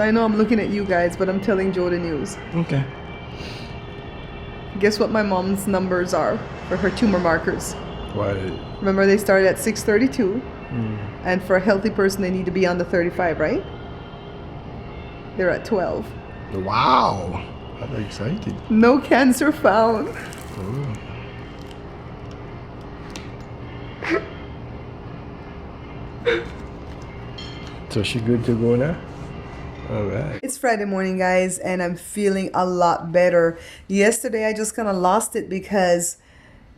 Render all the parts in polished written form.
So I know I'm looking at you guys, but I'm telling Joe the news. Okay. Guess what my mom's numbers are for her tumor markers? What? Remember they started at 632, and for a healthy person they need to be on the 35, right? They're at 12. Wow. I'm excited. No cancer found. So she good to go now? All right. It's Friday morning, guys, and I'm feeling a lot better. Yesterday I just kind of lost it because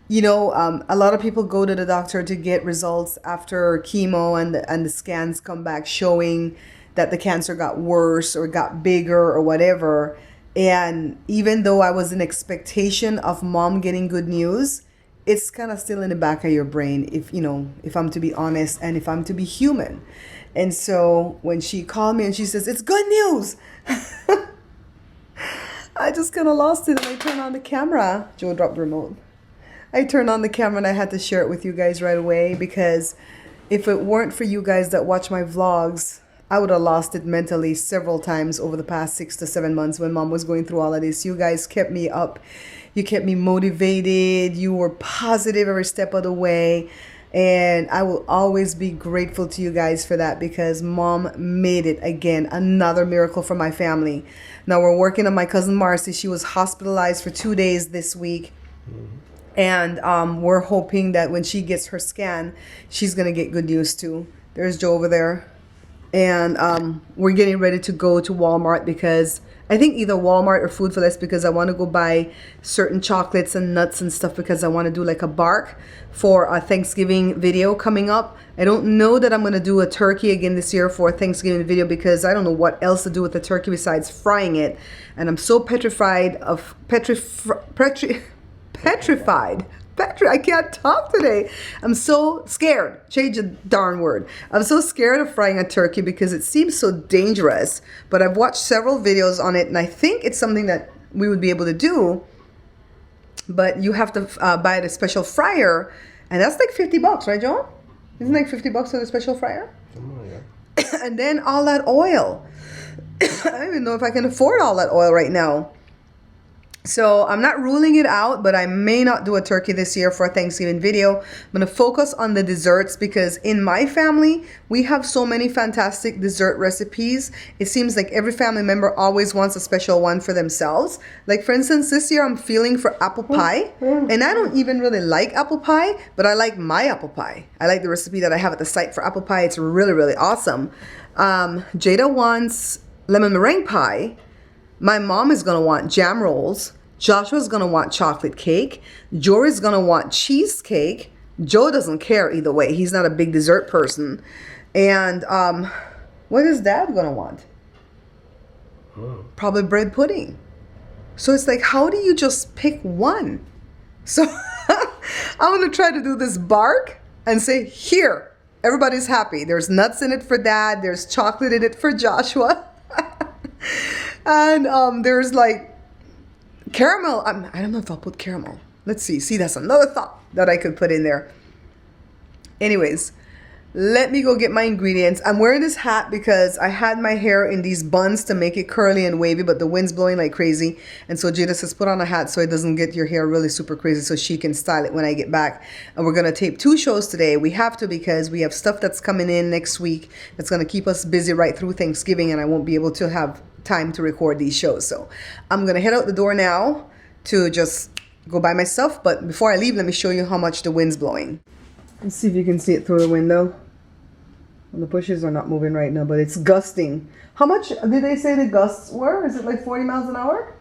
a lot of people go to the doctor to get results after chemo, and the scans come back showing that the cancer got worse or got bigger or whatever. And even though I was in expectation of mom getting good news, it's kind of still in the back of your brain, if I'm to be honest and if I'm to be human. And so when she called me and she says, "It's good news," I just kind of lost it, and I turned on the camera. Joe dropped the remote. I turned on the camera and I had to share it with you guys right away, because if it weren't for you guys that watch my vlogs, I would have lost it mentally several times over the past 6 to 7 months when mom was going through all of this. You guys kept me up. You kept me motivated. You were positive every step of the way. And I will always be grateful to you guys for that, because mom made it again, another miracle for my family. Now we're working on my cousin Marcy. She was hospitalized for 2 days this week. And we're hoping that when she gets her scan, she's going to get good news too. There's Joe over there. And we're getting ready to go to Walmart, because I think either Walmart or Food for Less, because I want to go buy certain chocolates and nuts and stuff, because I want to do like a bark for a Thanksgiving video coming up. I don't know that I'm going to do a turkey again this year for a Thanksgiving video, because I don't know what else to do with the turkey besides frying it. And I'm so petrified. I can't talk today. I'm so scared. Change a darn word. I'm so scared of frying a turkey because it seems so dangerous. But I've watched several videos on it, and I think it's something that we would be able to do. But you have to buy a special fryer, and that's like $50, right, John? Isn't it like $50 for the special fryer? And then all that oil. I don't even know if I can afford all that oil right now. So I'm not ruling it out, but I may not do a turkey this year for a Thanksgiving video. I'm going to focus on the desserts, because in my family, we have so many fantastic dessert recipes. It seems like every family member always wants a special one for themselves. Like, for instance, this year I'm feeling for apple pie. And I don't even really like apple pie, but I like my apple pie. I like the recipe that I have at the site for apple pie. It's really, really awesome. Jada wants lemon meringue pie. My mom is going to want jam rolls. Joshua's going to want chocolate cake. Jory's going to want cheesecake. Joe doesn't care either way. He's not a big dessert person. And what is Dad going to want? Probably bread pudding. So it's like, how do you just pick one? So I'm going to try to do this bark and say, here, everybody's happy. There's nuts in it for Dad. There's chocolate in it for Joshua. And there's like caramel. I don't know if I'll put caramel. Let's see. See, that's another thought that I could put in there. Anyways, let me go get my ingredients. I'm wearing this hat because I had my hair in these buns to make it curly and wavy, but the wind's blowing like crazy. And so Jada says, put on a hat so it doesn't get your hair really super crazy, so she can style it when I get back. And we're going to tape 2 shows today. We have to, because we have stuff that's coming in next week that's going to keep us busy right through Thanksgiving, and I won't be able to have time to record these shows. So I'm going to head out the door now to just go buy my stuff. But before I leave, let me show you how much the wind's blowing. Let's see if you can see it through the window. Well, the bushes are not moving right now, but it's gusting. How much did they say the gusts were? Is it like 40 miles an hour?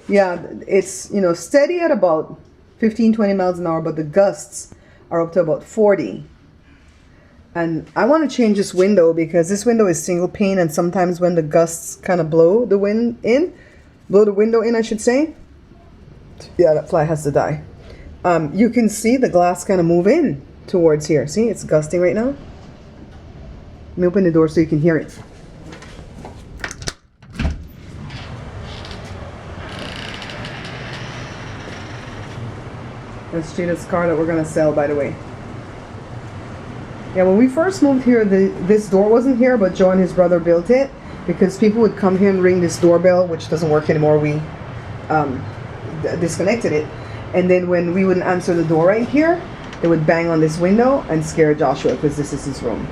Yeah, it's, steady at about 15, 20 miles an hour, but the gusts are up to about 40. And I want to change this window, because this window is single pane, and sometimes when the gusts kind of blow the window in, I should say. Yeah, that fly has to die. You can see the glass kind of move in towards here. See, it's gusting right now. Let me open the door so you can hear it. That's Jada's car that we're going to sell, by the way. Yeah, when we first moved here, this door wasn't here, but Joe and his brother built it. because people would come here and ring this doorbell, which doesn't work anymore. We disconnected it, and then when we wouldn't answer the door right here, they would bang on this window and scare Joshua because this is his room,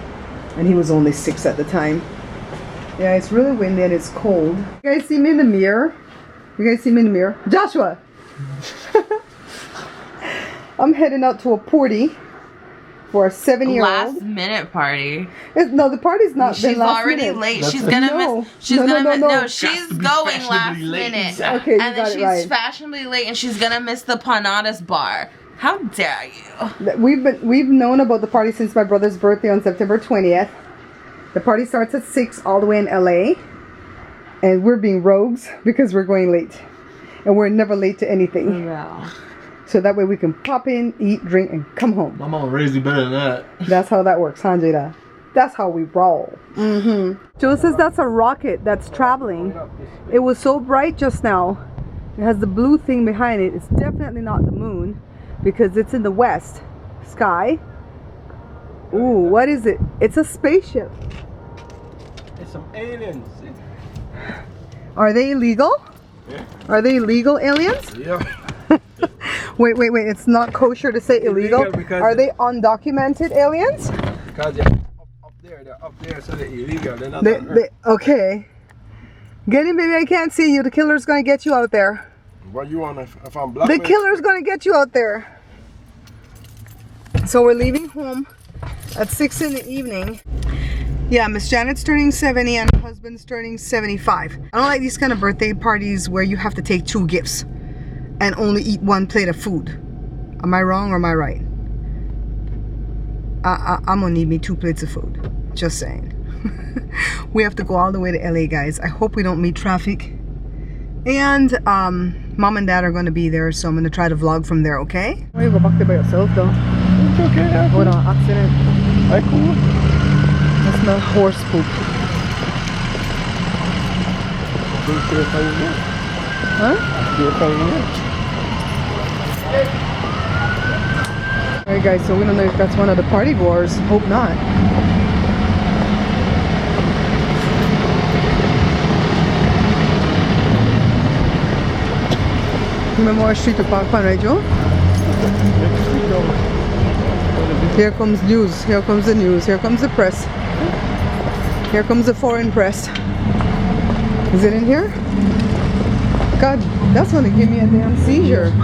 and he was only 6 at the time. Yeah, it's really windy and it's cold. You guys see me in the mirror? You guys see me in the mirror? Joshua! I'm heading out to a party for a 7-year-old. Last minute party. No, the party's not She's been last already minute. late. That's She's it. gonna No. miss. She's No, gonna no, miss. no. No, she's Got to be going last fashionably late. minute. Okay, you and got then it she's right. fashionably late, and she's gonna miss the Panadas bar. How dare you? We've known about the party since my brother's birthday on September 20th. The party starts at 6 all the way in LA, and we're being rogues because we're going late, and we're never late to anything. Yeah. So that way we can pop in, eat, drink, and come home. My mama raised you better than that. That's how that works, huh, Jada? That's how we roll. Joe says that's a rocket that's traveling. It was so bright just now. It has the blue thing behind it. It's definitely not the moon because it's in the west sky. Ooh, what is it? It's a spaceship. It's some aliens. Are they illegal? Yeah. Are they illegal aliens? Yeah. Wait. It's not kosher to say illegal. Illegal because Are they undocumented aliens? Because they're up there, so they're illegal. They're not on Earth. Okay. Get in, baby. I can't see you. The killer's gonna get you out there. What you want if I'm black? The killer's gonna get you out there. So we're leaving home at 6 in the evening. Yeah, Miss Janet's turning 70 and her husband's turning 75. I don't like these kind of birthday parties where you have to take 2 gifts and only eat 1 plate of food. Am I wrong or am I right? I'm gonna need me 2 plates of food. Just saying. We have to go all the way to LA, guys. I hope we don't meet traffic. And mom and dad are gonna be there, so I'm gonna try to vlog from there, okay? Why you go back there by yourself though? It's okay. Hold on, accident. I cool. I smell horse poop. Huh? Alright guys, so we don't know if that's one of the party goers. Hope not. Memorial Street to Park Pan, right Joe? Here comes news, here comes the news, here comes the press. Here comes the foreign press. Is it in here? God, that's gonna give me a damn seizure. Hey,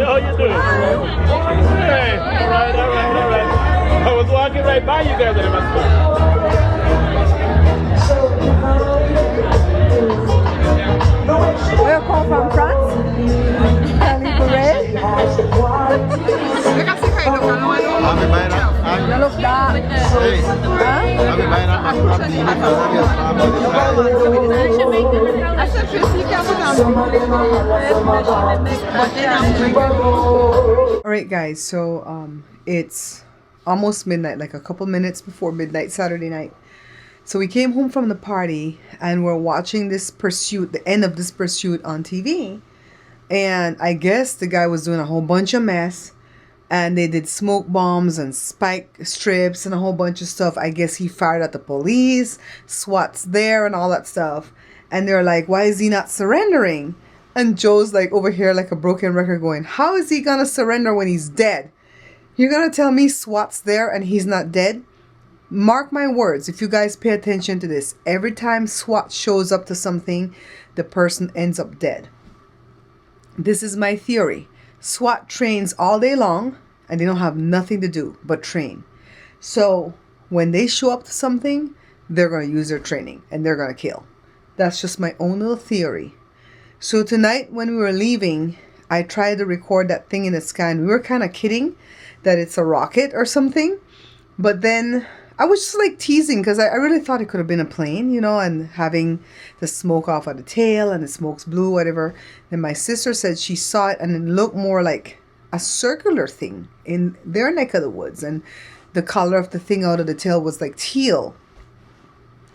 how you doing? Hey, all right. I was walking right by you guys at my Where you come from, France? Cali Parade? You look dark. Alright guys, so it's almost midnight, like a couple minutes before midnight Saturday night. So we came home from the party and we're watching this pursuit, the end of this pursuit on TV. And I guess the guy was doing a whole bunch of mess. And they did smoke bombs and spike strips and a whole bunch of stuff. I guess he fired at the police, SWAT's there and all that stuff. And they're like, why is he not surrendering? And Joe's like over here like a broken record going, how is he gonna surrender when he's dead? You're gonna tell me SWAT's there and he's not dead? Mark my words, if you guys pay attention to this, every time SWAT shows up to something, the person ends up dead. This is my theory. SWAT trains all day long and they don't have nothing to do but train. So when they show up to something, they're going to use their training and they're going to kill. That's just my own little theory. So tonight when we were leaving, I tried to record that thing in the sky and we were kind of kidding that it's a rocket or something. But then I was just like teasing because I really thought it could have been a plane, you know, and having the smoke off of the tail and the smoke's blue, whatever. Then my sister said she saw it and it looked more like a circular thing in their neck of the woods. And the color of the thing out of the tail was like teal.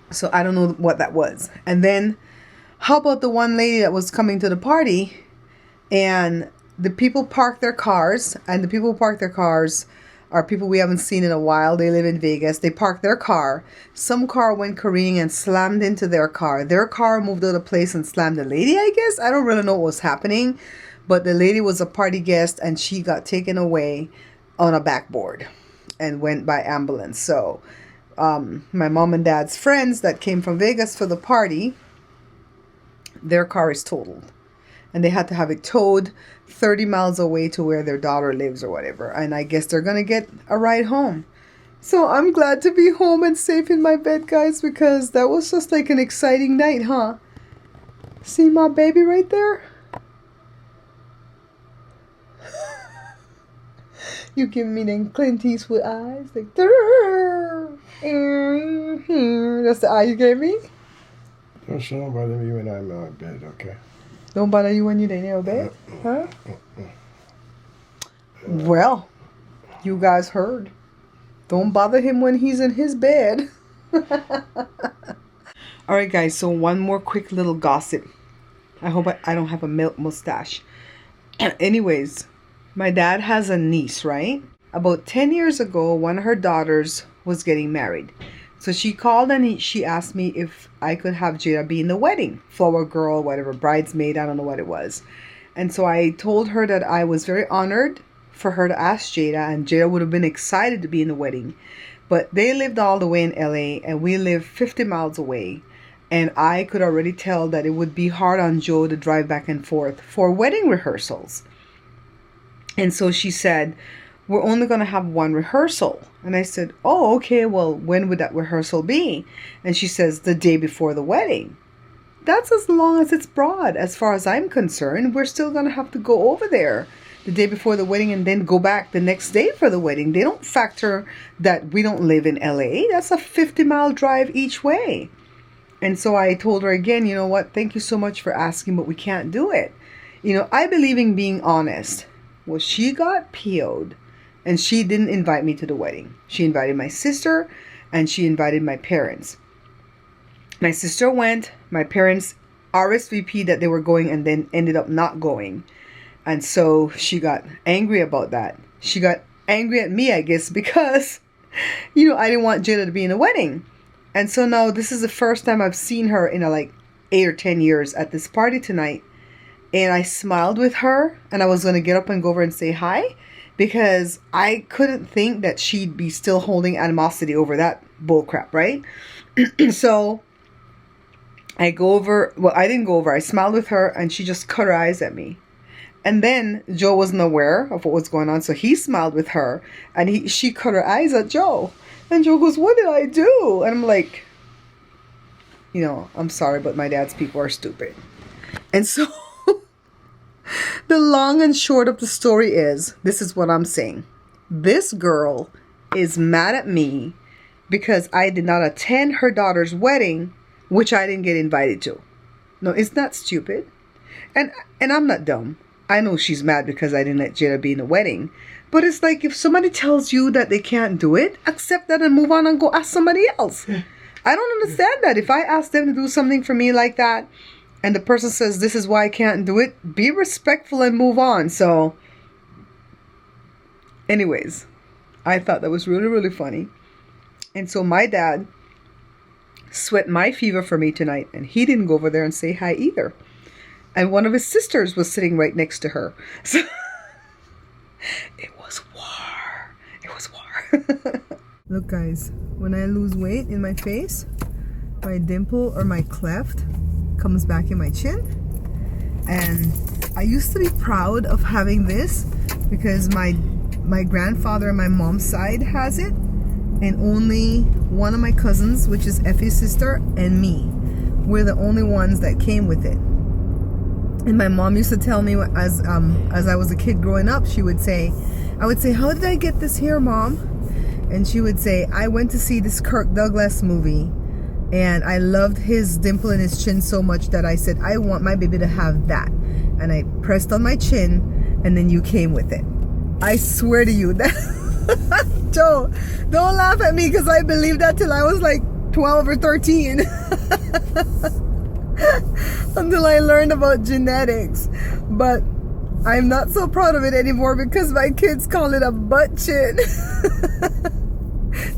So I don't know what that was. And then how about the one lady that was coming to the party and the people park their cars, and the people who park their cars are people we haven't seen in a while. They live in Vegas. They parked their car. Some car went careening and slammed into their car. Their car moved out of place and slammed the lady, I guess. I don't really know what was happening. But the lady was a party guest, and she got taken away on a backboard and went by ambulance. So my mom and dad's friends that came from Vegas for the party, their car is totaled. And they had to have it towed 30 miles away to where their daughter lives or whatever. And I guess they're going to get a ride home. So I'm glad to be home and safe in my bed, guys, because that was just like an exciting night, huh? See my baby right there? You give me them Clint Eastwood eyes. Like, that's the eye you gave me? Don't bother me when I'm in bed, okay? Don't bother you when you're in your bed? Huh? Well, you guys heard. Don't bother him when he's in his bed. Alright guys, so one more quick little gossip. I hope I don't have a milk mustache. Anyways, my dad has a niece, right? About 10 years ago, one of her daughters was getting married. So she called and she asked me if I could have Jada be in the wedding. Flower girl, whatever, bridesmaid, I don't know what it was. And so I told her that I was very honored for her to ask Jada, and Jada would have been excited to be in the wedding. But they lived all the way in LA, and we live 50 miles away. And I could already tell that it would be hard on Joe to drive back and forth for wedding rehearsals. And so she said, we're only going to have one rehearsal. And I said, oh, okay, well, when would that rehearsal be? And she says, the day before the wedding. That's as long as it's broad. As far as I'm concerned, we're still going to have to go over there the day before the wedding and then go back the next day for the wedding. They don't factor that we don't live in LA. That's a 50-mile drive each way. And so I told her again, you know what, thank you so much for asking, but we can't do it. You know, I believe in being honest. Well, she got PO'd. And she didn't invite me to the wedding. She invited my sister and she invited my parents. My sister went. My parents RSVP'd that they were going and then ended up not going. And so she got angry about that. She got angry at me, I guess, because, you know, I didn't want Jada to be in the wedding. And so now this is the first time I've seen her in like 8 or 10 years at this party tonight. And I smiled with her and I was going to get up and go over and say hi. Because I couldn't think that she'd be still holding animosity over that bullcrap, right? So I go over. Well, I didn't go over. I smiled with her and she just cut her eyes at me. And then Joe wasn't aware of what was going on. So he smiled with her and she cut her eyes at Joe. And Joe goes, what did I do? And I'm like, you know, I'm sorry, but my dad's people are stupid. And so the long and short of the story is, this is what I'm saying. This girl is mad at me because I did not attend her daughter's wedding, which I didn't get invited to. No, it's not stupid. And I'm not dumb. I know she's mad because I didn't let Jada be in the wedding. But it's like, if somebody tells you that they can't do it, accept that and move on and go ask somebody else. I don't understand that. If I ask them to do something for me like that, and the person says, this is why I can't do it, be respectful and move on. So, anyways, I thought that was really, really funny. And so my dad sweat my fever for me tonight, and he didn't go over there and say hi either. And one of his sisters was sitting right next to her. So it was war. It was war. Look, guys, when I lose weight in my face, my dimple or my cleft comes back in my chin. And I used to be proud of having this because my grandfather on my mom's side has it, and only one of my cousins, which is Effie's sister, and me, we're the only ones that came with it. And my mom used to tell me as I was a kid growing up, I would say, how did I get this here, Mom? And she would say, I went to see this Kirk Douglas movie and I loved his dimple in his chin so much that I said, I want my baby to have that. And I pressed on my chin and then you came with it. I swear to you that Joe, don't laugh at me because I believed that till I was like 12 or 13. Until I learned about genetics. But I'm not so proud of it anymore because my kids call it a butt chin.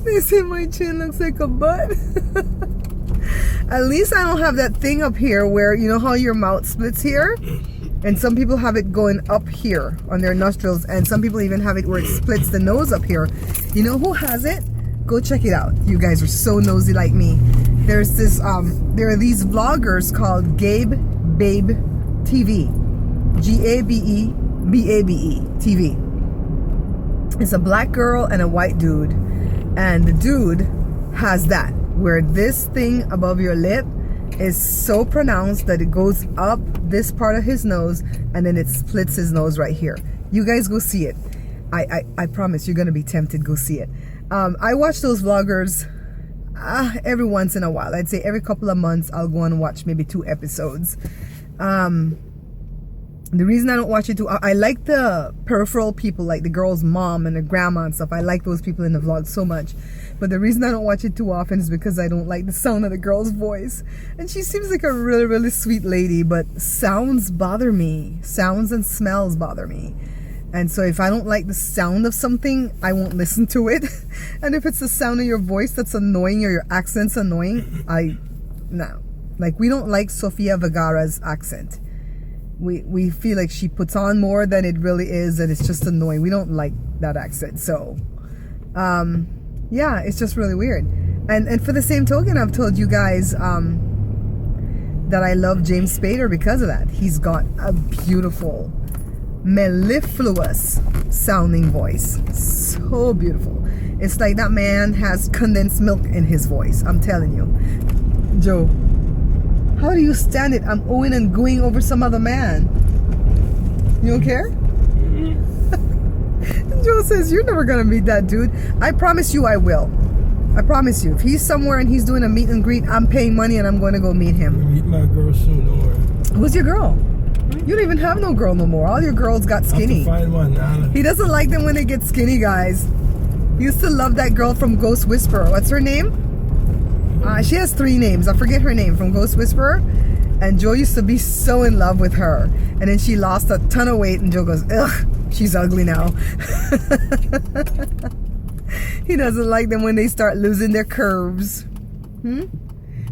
They say my chin looks like a butt. At least I don't have that thing up here where, you know how your mouth splits here? And some people have it going up here on their nostrils, and some people even have it where it splits the nose up here. You know who has it? Go check it out. You guys are so nosy like me. There's this there are these vloggers called Gabe Babe TV. GABEBABE TV. It's a black girl and a white dude, and the dude has that where this thing above your lip is so pronounced that it goes up this part of his nose and then it splits his nose right here. You guys go see it. I promise you're gonna be tempted. Go see it. I watch those vloggers every once in a while. I'd say every couple of months I'll go and watch maybe 2 episodes. The reason I don't watch it too, I like the peripheral people, like the girl's mom and the grandma and stuff. I like those people in the vlog so much. But the reason I don't watch it too often is because I don't like the sound of the girl's voice. And she seems like a really, really sweet lady, but sounds bother me. Sounds and smells bother me. And so if I don't like the sound of something, I won't listen to it. And if it's the sound of your voice that's annoying or your accent's annoying, no. Like, we don't like Sofia Vergara's accent. We feel like she puts on more than it really is, and it's just annoying. We don't like that accent. So, yeah, it's just really weird. And for the same token, I've told you guys that I love James Spader because of that. He's got a beautiful, mellifluous sounding voice. So beautiful. It's like that man has condensed milk in his voice. I'm telling you. Joe, how do you stand it? I'm oohing and gooing over some other man. You don't care? Joe says, you're never gonna meet that dude. I promise you I will. I promise you. If he's somewhere and he's doing a meet and greet, I'm paying money and I'm going to go meet him. Meet my girl soon, don't worry. Who's your girl? You don't even have no girl no more. All your girls got skinny. I'll have to find one now. He doesn't like them when they get skinny, guys. He used to love that girl from Ghost Whisperer. What's her name? She has 3 names. I forget her name, from Ghost Whisperer. And Joe used to be so in love with her. And then she lost a ton of weight and Joe goes, ugh, she's ugly now. He doesn't like them when they start losing their curves.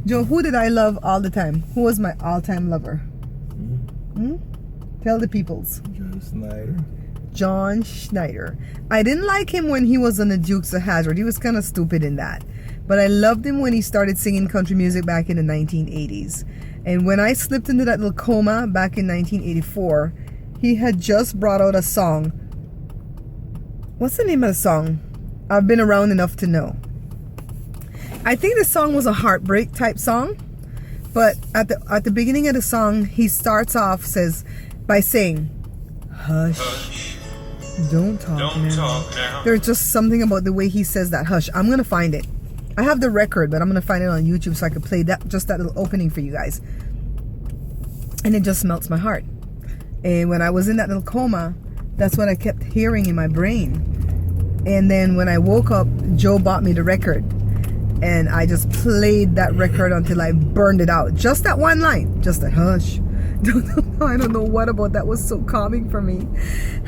Joe, who did I love all the time? Who was my all-time lover? Tell the peoples. John Schneider. John Schneider. I didn't like him when he was on the Dukes of Hazzard. He was kind of stupid in that. But I loved him when he started singing country music back in the 1980s. And when I slipped into that little coma back in 1984, he had just brought out a song. What's the name of the song? I've been around enough to know. I think the song was a heartbreak type song. But at the beginning of the song, he starts off by saying, hush, don't talk now. There's just something about the way he says that, hush. I'm going to find it. I have the record, but I'm going to find it on YouTube so I can play that little opening for you guys. And it just melts my heart. And when I was in that little coma, that's what I kept hearing in my brain. And then when I woke up, Joe bought me the record. And I just played that record until I burned it out. Just that one line. Just a hush. I don't know what about that was so calming for me.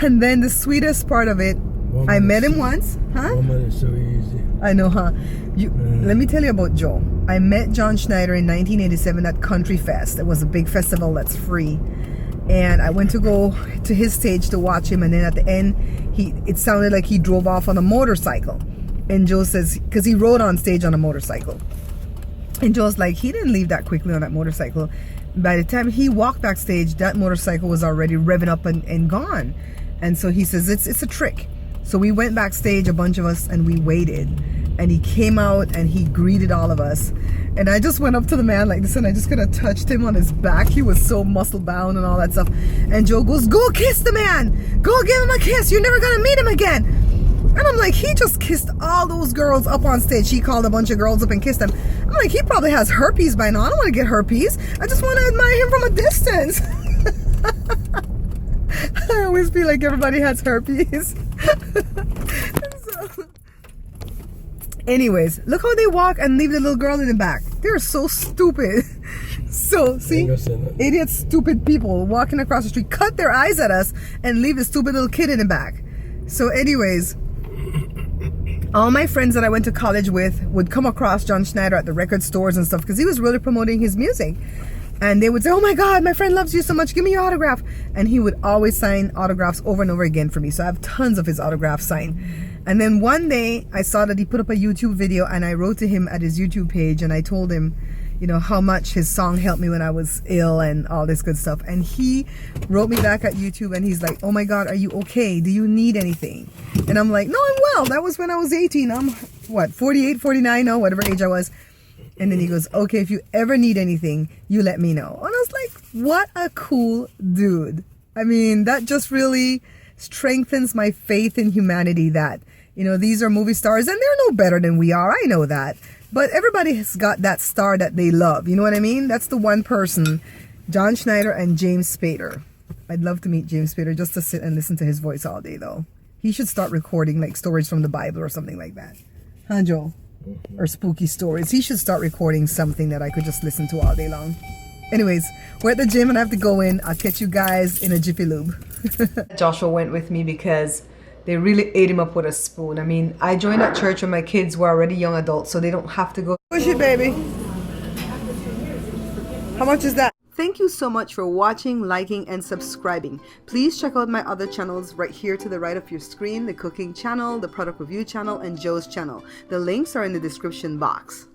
And then the sweetest part of it, I met him once. Huh? Woman is so easy. I know, huh? Let me tell you about Joe. I met John Schneider in 1987 at Country Fest. It was a big festival that's free. And I went to go to his stage to watch him. And then at the end, it sounded like he drove off on a motorcycle. And Joe says, because he rode on stage on a motorcycle. And Joe's like, he didn't leave that quickly on that motorcycle. By the time he walked backstage, that motorcycle was already revving up and gone. And so he says, it's a trick. So we went backstage, a bunch of us, and we waited. And he came out and he greeted all of us. And I just went up to the man like this and I just kind of touched him on his back. He was so muscle bound and all that stuff. And Joe goes, go kiss the man. Go give him a kiss. You're never going to meet him again. And I'm like, he just kissed all those girls up on stage. He called a bunch of girls up and kissed them. I'm like, he probably has herpes by now. I don't want to get herpes. I just want to admire him from a distance. I always feel like everybody has herpes. So, anyways, look how they walk and leave the little girl in the back. They're so stupid. So, see, idiot, stupid people walking across the street cut their eyes at us and leave the stupid little kid in the back. So anyways, all my friends that I went to college with would come across John Schneider at the record stores and stuff because he was really promoting his music. And they would say, oh my God, my friend loves you so much, give me your autograph. And he would always sign autographs over and over again for me. So I have tons of his autographs signed. And then one day I saw that he put up a YouTube video, and I wrote to him at his YouTube page and I told him, you know, how much his song helped me when I was ill and all this good stuff. And he wrote me back at YouTube and he's like, oh my God, are you okay? Do you need anything? And I'm like, no, I'm well. That was when I was 18. I'm what, 48, 49, no, whatever age I was. And then he goes, okay, if you ever need anything, you let me know. And I was like, what a cool dude. I mean, that just really strengthens my faith in humanity that, you know, these are movie stars and they're no better than we are. I know that. But everybody has got that star that they love. You know what I mean? That's the one person, John Schneider and James Spader. I'd love to meet James Spader just to sit and listen to his voice all day, though. He should start recording like stories from the Bible or something like that. Huh, Joel? Or spooky stories. He should start recording something that I could just listen to all day long. Anyways, we're at the gym and I have to go in. I'll catch you guys in a Jiffy Lube. Joshua went with me because they really ate him up with a spoon. I mean, I joined that church when my kids were already young adults, so they don't have to go. Push it, baby. How much is that? Thank you so much for watching, liking, and subscribing. Please check out my other channels right here to the right of your screen, the cooking channel, the product review channel, and Joe's channel. The links are in the description box.